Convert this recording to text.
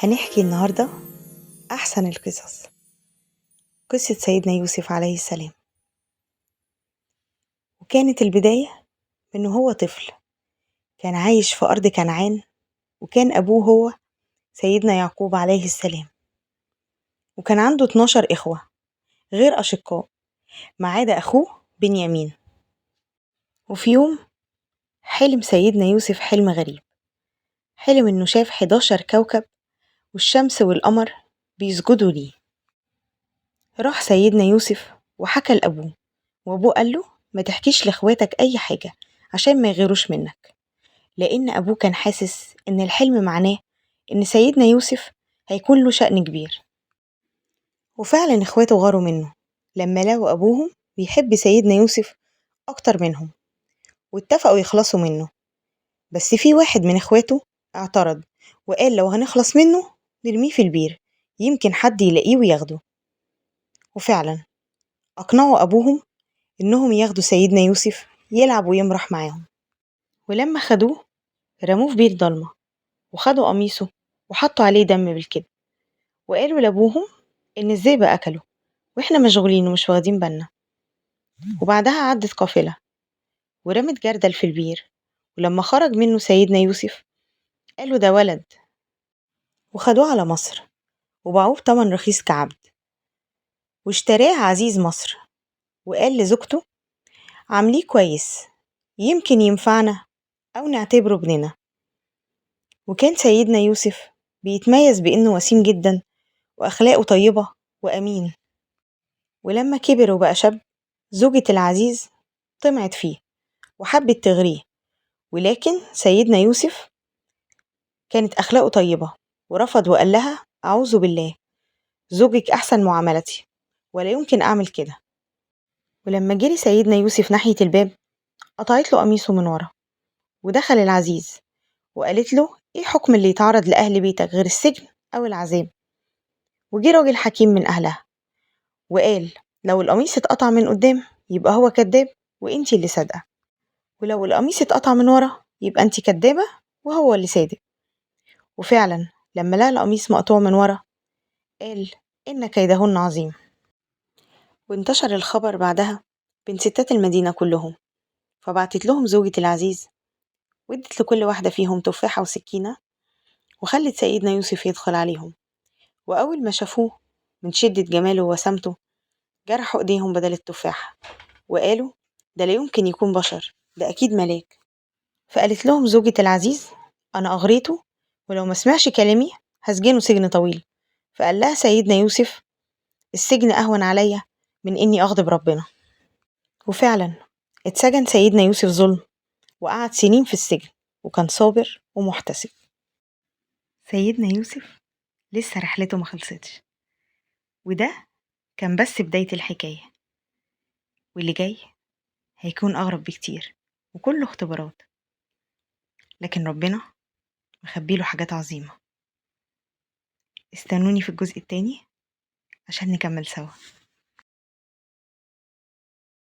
هنحكي النهاردة أحسن القصص، قصة سيدنا يوسف عليه السلام. وكانت البداية إنه هو طفل كان عايش في أرض كنعان، وكان أبوه هو سيدنا يعقوب عليه السلام، وكان عنده 12 إخوة غير أشقاء ما عدا أخوه بنيامين. وفي يوم حلم سيدنا يوسف حلم غريب، حلم إنه شاف 11 كوكب والشمس والقمر بيسجدوا ليه. راح سيدنا يوسف وحكى لأبوه، وأبوه قال له ما تحكيش لإخواتك أي حاجة عشان ما يغيروش منك، لأن أبوه كان حاسس إن الحلم معناه إن سيدنا يوسف هيكون له شأن كبير. وفعلا إخواته غاروا منه لما لقوا أبوهم بيحب سيدنا يوسف أكتر منهم، واتفقوا يخلصوا منه. بس في واحد من إخواته اعترض وقال لو هنخلص منه نرميه في البير، يمكن حد يلاقيه وياخده. وفعلا أقنعوا أبوهم إنهم ياخدوا سيدنا يوسف يلعب ويمرح معاهم. ولما خدوه رموه في بير ضلمة، وخدوا قميصه وحطوا عليه دم بالكده، وقالوا لأبوهم إن الذئب أكله وإحنا مشغولين ومش واخدين بالنا. وبعدها عدت قافلة ورمت جردل في البير، ولما خرج منه سيدنا يوسف قالوا ده ولد، وخدوه على مصر وباعوه بتمن رخيص كعبد. واشتراه عزيز مصر وقال لزوجته عامليه كويس، يمكن ينفعنا أو نعتبره ابننا. وكان سيدنا يوسف بيتميز بإنه وسيم جدا وأخلاقه طيبة وأمين. ولما كبر وبقى شاب زوجة العزيز طمعت فيه وحبت تغريه، ولكن سيدنا يوسف كانت أخلاقه طيبة ورفض وقال لها أعوذ بالله، زوجك أحسن معاملتي ولا يمكن أعمل كده. ولما جري سيدنا يوسف ناحية الباب قطعت له قميصه من ورا، ودخل العزيز وقالت له إيه حكم اللي يتعرض لأهل بيتك غير السجن أو العذاب؟ وجي راجل حكيم من أهلها وقال لو القميص اتقطع من قدام يبقى هو كذاب وانتي اللي صادقة، ولو القميص اتقطع من ورا يبقى انتي كدابة وهو اللي صادق. وفعلا لما لقى القميص مقطوع من ورا قال إن كيدهن عظيم. وانتشر الخبر بعدها بين ستات المدينة كلهم، فبعتت لهم زوجة العزيز وادت لكل واحدة فيهم تفاحة وسكينة، وخلت سيدنا يوسف يدخل عليهم. وأول ما شافوه من شدة جماله ووسامته جرحوا إيديهم بدل التفاحة، وقالوا ده لا يمكن يكون بشر، ده أكيد ملاك. فقالت لهم زوجة العزيز أنا أغريته، ولو ما سمعش كلامي هسجنه سجن طويل. فقال لها سيدنا يوسف السجن أهون عليا من إني أغضب ربنا. وفعلا اتسجن سيدنا يوسف ظلم وقعد سنين في السجن، وكان صابر ومحتسب. سيدنا يوسف لسه رحلته ما خلصتش، وده كان بس بداية الحكاية، واللي جاي هيكون أغرب بكتير وكله اختبارات، لكن ربنا مخبيله حاجات عظيمة. استنوني في الجزء التاني عشان نكمل سوا.